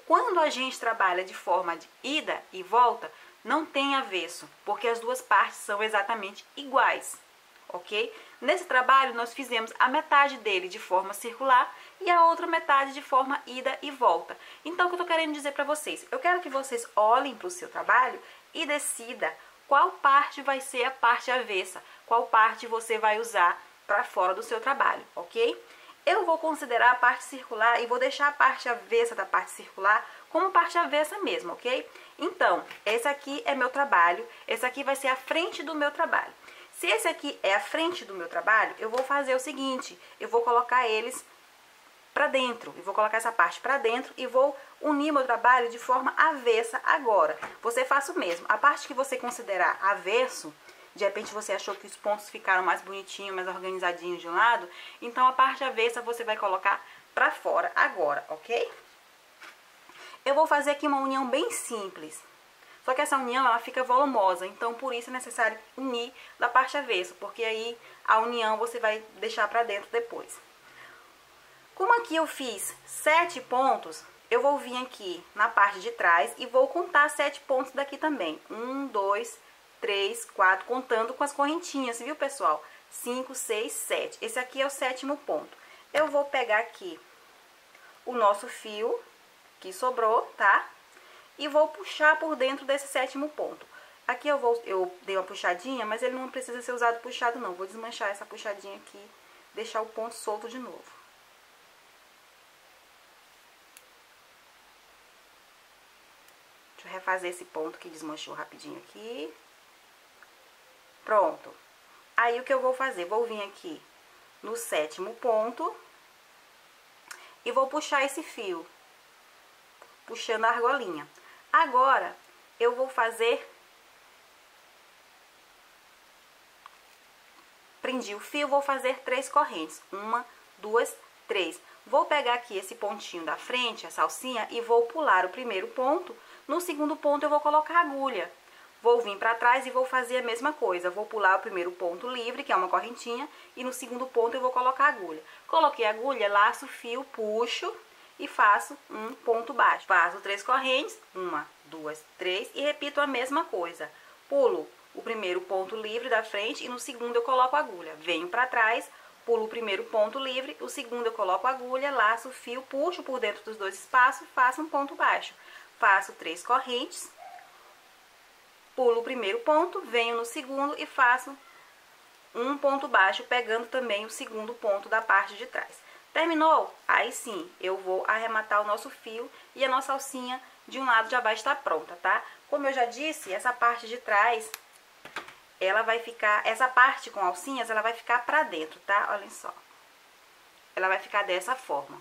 Quando a gente trabalha de forma de ida e volta, não tem avesso, porque as duas partes são exatamente iguais, ok? Nesse trabalho, nós fizemos a metade dele de forma circular e a outra metade de forma ida e volta. Então, o que eu estou querendo dizer para vocês? Eu quero que vocês olhem para o seu trabalho e decidam qual parte vai ser a parte avessa, qual parte você vai usar para fora do seu trabalho, ok? Eu vou considerar a parte circular e vou deixar a parte avessa da parte circular como parte avessa mesmo, ok? Então, esse aqui é meu trabalho, esse aqui vai ser a frente do meu trabalho. Se esse aqui é a frente do meu trabalho, eu vou fazer o seguinte, eu vou colocar eles para dentro, eu vou colocar essa parte para dentro e vou unir meu trabalho de forma avessa agora. Você faça o mesmo, a parte que você considerar avesso, de repente você achou que os pontos ficaram mais bonitinhos, mais organizadinhos de um lado, então a parte avessa você vai colocar para fora agora, ok? Eu vou fazer aqui uma união bem simples. Só que essa união, ela fica volumosa, então por isso é necessário unir da parte avessa, porque aí a união você vai deixar para dentro depois. Como aqui eu fiz 7 pontos, eu vou vir aqui na parte de trás e vou contar 7 pontos daqui também. 1, 2, 3, 4, contando com as correntinhas, viu, pessoal? 5, 6, 7. Esse aqui é o 7º ponto. Eu vou pegar aqui o nosso fio que sobrou, tá? E vou puxar por dentro desse 7º ponto. Aqui eu dei uma puxadinha, mas ele não precisa ser usado puxado não. Vou desmanchar essa puxadinha aqui, deixar o ponto solto de novo. Deixa eu refazer esse ponto que desmanchou rapidinho aqui. Pronto. Aí o que eu vou fazer? Vou vir aqui no 7º ponto e vou puxar esse fio, puxando a argolinha. Agora, eu vou fazer, prendi o fio, vou fazer 3 correntes, 1, 2, 3. Vou pegar aqui esse pontinho da frente, a salsinha, e vou pular o primeiro ponto. No segundo ponto, eu vou colocar a agulha. Vou vir para trás e vou fazer a mesma coisa. Vou pular o primeiro ponto livre, que é uma correntinha, e no segundo ponto eu vou colocar a agulha. Coloquei a agulha, laço o fio, puxo e faço um ponto baixo. Faço 3 correntes, 1, 2, 3 e repito a mesma coisa. Pulo o primeiro ponto livre da frente e no segundo eu coloco a agulha. Venho para trás, pulo o primeiro ponto livre, o segundo eu coloco a agulha, laço o fio, puxo por dentro dos 2 espaços e faço um ponto baixo. Faço 3 correntes, pulo o primeiro ponto, venho no segundo e faço um ponto baixo, pegando também o segundo ponto da parte de trás. Terminou? Aí sim, eu vou arrematar o nosso fio e a nossa alcinha de um lado já vai estar pronta, tá? Como eu já disse, essa parte de trás, ela vai ficar, essa parte com alcinhas, ela vai ficar pra dentro, tá? Olhem só. Ela vai ficar dessa forma.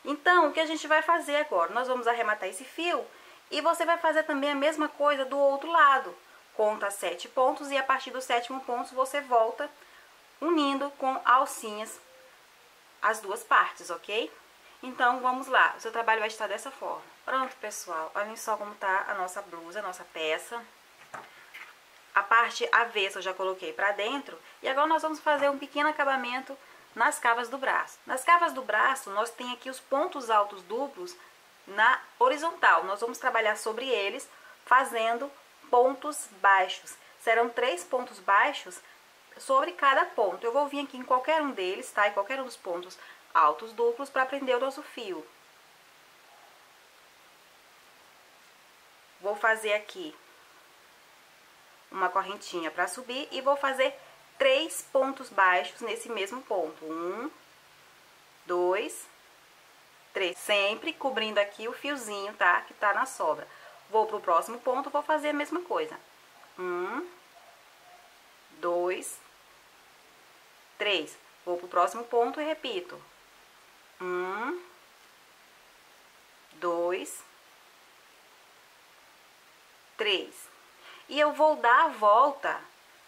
Então, o que a gente vai fazer agora? Nós vamos arrematar esse fio e você vai fazer também a mesma coisa do outro lado. Conta 7 pontos e a partir do 7º ponto você volta unindo com alcinhas as duas partes, ok? Então, vamos lá. O seu trabalho vai estar dessa forma. Pronto, pessoal. Olhem só como tá a nossa blusa, a nossa peça. A parte avessa eu já coloquei pra dentro. E agora nós vamos fazer um pequeno acabamento nas cavas do braço. Nas cavas do braço, nós tem aqui os pontos altos duplos na horizontal. Nós vamos trabalhar sobre eles fazendo pontos baixos. Serão 3 pontos baixos sobre cada ponto. Eu vou vir aqui em qualquer um deles, tá? Em qualquer um dos pontos altos duplos para prender o nosso fio. Vou fazer aqui uma correntinha para subir e vou fazer 3 pontos baixos nesse mesmo ponto. 1, 2, 3. Sempre cobrindo aqui o fiozinho, tá? Que tá na sobra. Vou pro próximo ponto, vou fazer a mesma coisa. 1, 2, 3. Vou pro próximo ponto e repito. 1, 2, 3. E eu vou dar a volta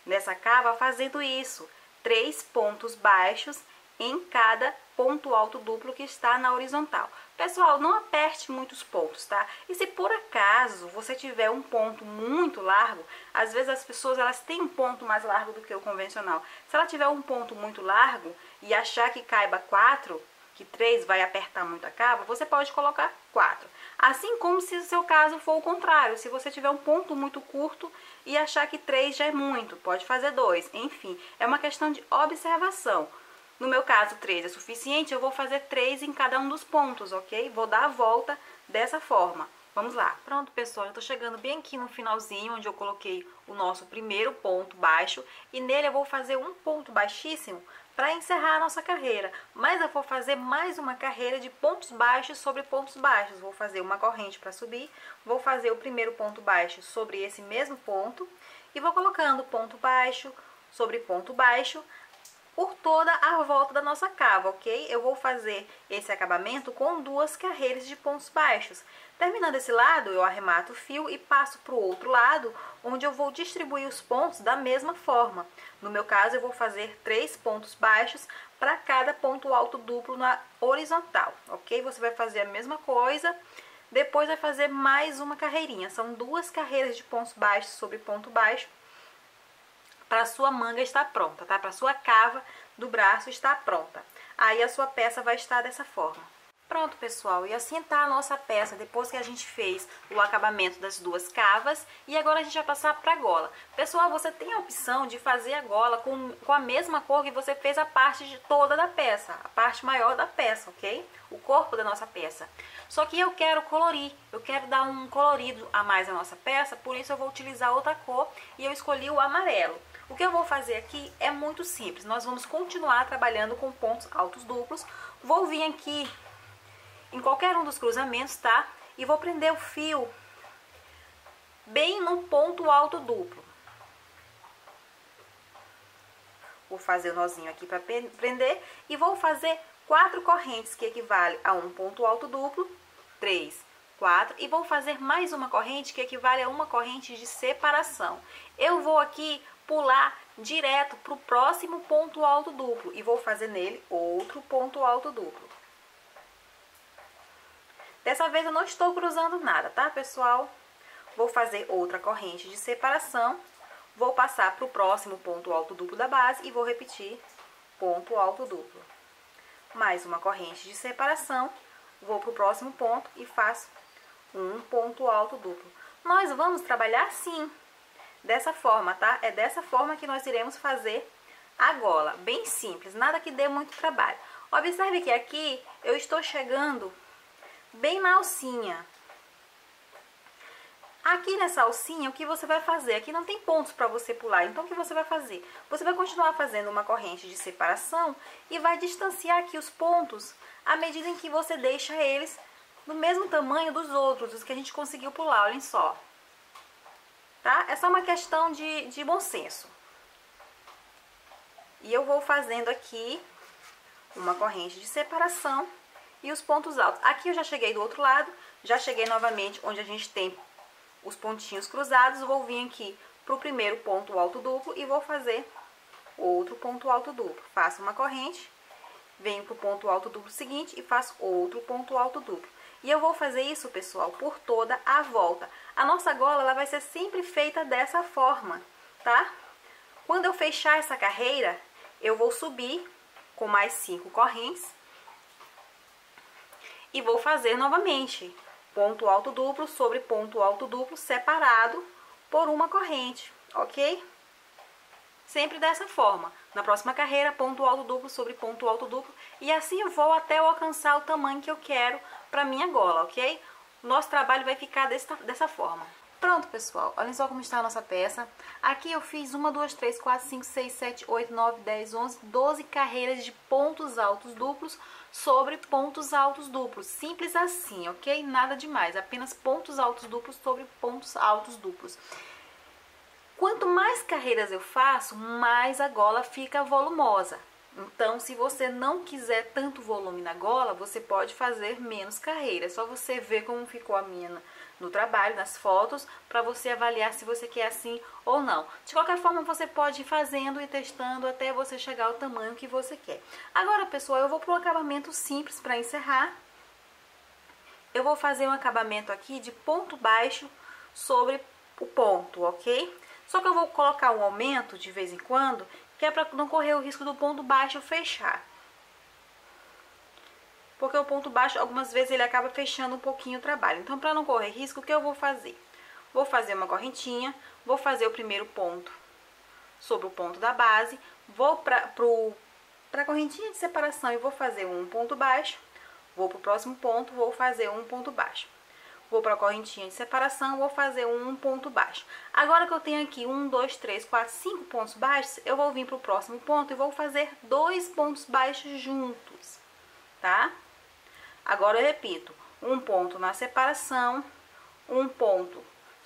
nessa cava fazendo isso, 3 pontos baixos em cada ponto alto duplo que está na horizontal. Pessoal, não aperte muitos pontos, tá? E se por acaso você tiver um ponto muito largo, às vezes as pessoas elas têm um ponto mais largo do que o convencional. Se ela tiver um ponto muito largo e achar que caiba 4, que 3 vai apertar muito a cava, você pode colocar 4. Assim como se o seu caso for o contrário, se você tiver um ponto muito curto e achar que 3 já é muito, pode fazer 2. Enfim, é uma questão de observação. No meu caso, 3 é suficiente, eu vou fazer 3 em cada um dos pontos, ok? Vou dar a volta dessa forma. Vamos lá. Pronto, pessoal, eu tô chegando bem aqui no finalzinho, onde eu coloquei o nosso primeiro ponto baixo. E nele eu vou fazer um ponto baixíssimo para encerrar a nossa carreira. Mas eu vou fazer mais uma carreira de pontos baixos sobre pontos baixos. Vou fazer uma corrente para subir, vou fazer o primeiro ponto baixo sobre esse mesmo ponto. E vou colocando ponto baixo sobre ponto baixo por toda a volta da nossa cava, ok? Eu vou fazer esse acabamento com 2 carreiras de pontos baixos. Terminando esse lado, eu arremato o fio e passo para o outro lado, onde eu vou distribuir os pontos da mesma forma. No meu caso, eu vou fazer 3 pontos baixos para cada ponto alto duplo na horizontal, ok? Você vai fazer a mesma coisa, depois vai fazer mais uma carreirinha. São 2 carreiras de pontos baixos sobre ponto baixo, para a sua manga estar pronta, tá? Para a sua cava do braço estar pronta. Aí a sua peça vai estar dessa forma. Pronto, pessoal, e assim tá a nossa peça depois que a gente fez o acabamento das 2 cavas. E agora a gente vai passar para a gola. Pessoal, você tem a opção de fazer a gola com a mesma cor que você fez a parte toda da peça, a parte maior da peça, ok? O corpo da nossa peça. Só que eu quero colorir, eu quero dar um colorido a mais à nossa peça, por isso eu vou utilizar outra cor e eu escolhi o amarelo. O que eu vou fazer aqui é muito simples, nós vamos continuar trabalhando com pontos altos duplos. Vou vir aqui em qualquer um dos cruzamentos, tá? E vou prender o fio bem no ponto alto duplo. Vou fazer o nozinho aqui para prender e vou fazer 4 correntes, que equivale a um ponto alto duplo, 3, 4, e vou fazer mais uma corrente, que equivale a uma corrente de separação. Eu vou aqui pular direto para o próximo ponto alto duplo e vou fazer nele outro ponto alto duplo. Dessa vez eu não estou cruzando nada, tá, pessoal? Vou fazer outra corrente de separação, vou passar para o próximo ponto alto duplo da base e vou repetir ponto alto duplo. Mais uma corrente de separação, vou para o próximo ponto e faço um ponto alto duplo. Nós vamos trabalhar assim, dessa forma, tá? É dessa forma que nós iremos fazer a gola, bem simples, nada que dê muito trabalho. Observe que aqui eu estou chegando bem na alcinha. Aqui nessa alcinha, o que você vai fazer? Aqui não tem pontos para você pular, então o que você vai fazer? Você vai continuar fazendo uma corrente de separação e vai distanciar aqui os pontos à medida em que você deixa eles do mesmo tamanho dos outros, os que a gente conseguiu pular, olhem só. Tá? É só uma questão de bom senso. E eu vou fazendo aqui uma corrente de separação e os pontos altos. Aqui eu já cheguei do outro lado, já cheguei novamente onde a gente tem os pontinhos cruzados. Vou vir aqui para o primeiro ponto alto duplo e vou fazer outro ponto alto duplo. Faço uma corrente, venho para o ponto alto duplo seguinte e faço outro ponto alto duplo. E eu vou fazer isso, pessoal, por toda a volta. A nossa gola, ela vai ser sempre feita dessa forma, tá? Quando eu fechar essa carreira, eu vou subir com mais 5 correntes e vou fazer novamente ponto alto duplo sobre ponto alto duplo separado por uma corrente, ok? Sempre dessa forma. Na próxima carreira, ponto alto duplo sobre ponto alto duplo. E assim eu vou até eu alcançar o tamanho que eu quero para minha gola, ok? O nosso trabalho vai ficar dessa forma. Pronto, pessoal. Olhem só como está a nossa peça. Aqui eu fiz 1, 2, 3, 4, 5, 6, 7, 8, 9, 10, 11, 12 carreiras de pontos altos duplos sobre pontos altos duplos. Simples assim, ok? Nada demais. Apenas pontos altos duplos sobre pontos altos duplos. Quanto mais carreiras eu faço, mais a gola fica volumosa. Então, se você não quiser tanto volume na gola, você pode fazer menos carreiras. É só você ver como ficou a minha no trabalho, nas fotos, para você avaliar se você quer assim ou não. De qualquer forma, você pode ir fazendo e testando até você chegar ao tamanho que você quer. Agora, pessoal, eu vou para um acabamento simples para encerrar. Eu vou fazer um acabamento aqui de ponto baixo sobre o ponto, ok? Só que eu vou colocar um aumento de vez em quando, que é para não correr o risco do ponto baixo fechar. Porque o ponto baixo, algumas vezes, ele acaba fechando um pouquinho o trabalho. Então, para não correr risco, o que eu vou fazer? Vou fazer uma correntinha, vou fazer o primeiro ponto sobre o ponto da base, vou para a correntinha de separação e vou fazer um ponto baixo, vou para o próximo ponto, vou fazer um ponto baixo. Vou para a correntinha de separação, vou fazer um ponto baixo. Agora que eu tenho aqui 1, 2, 3, 4, 5 pontos baixos, eu vou vir para o próximo ponto e vou fazer 2 pontos baixos juntos, tá? Agora eu repito, um ponto na separação, um ponto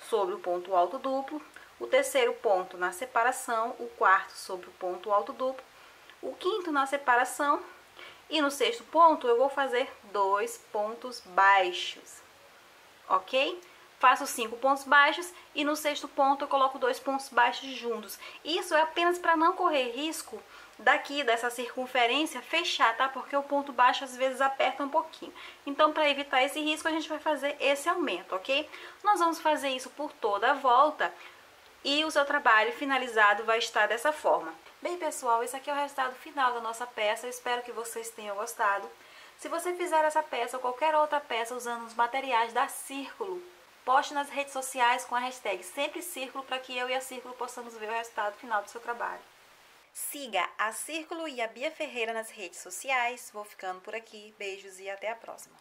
sobre o ponto alto duplo, o terceiro ponto na separação, o quarto sobre o ponto alto duplo, o quinto na separação e no sexto ponto eu vou fazer 2 pontos baixos. Ok? Faço 5 pontos baixos e no sexto ponto eu coloco 2 pontos baixos juntos. Isso é apenas para não correr risco daqui dessa circunferência fechar, tá? Porque o ponto baixo às vezes aperta um pouquinho. Então, para evitar esse risco, a gente vai fazer esse aumento, ok? Nós vamos fazer isso por toda a volta e o seu trabalho finalizado vai estar dessa forma. Bem, pessoal, esse aqui é o resultado final da nossa peça. Eu espero que vocês tenham gostado. Se você fizer essa peça ou qualquer outra peça usando os materiais da Círculo, poste nas redes sociais com a hashtag Sempre Círculo para que eu e a Círculo possamos ver o resultado final do seu trabalho. Siga a Círculo e a Bia Ferreira nas redes sociais. Vou ficando por aqui. Beijos e até a próxima.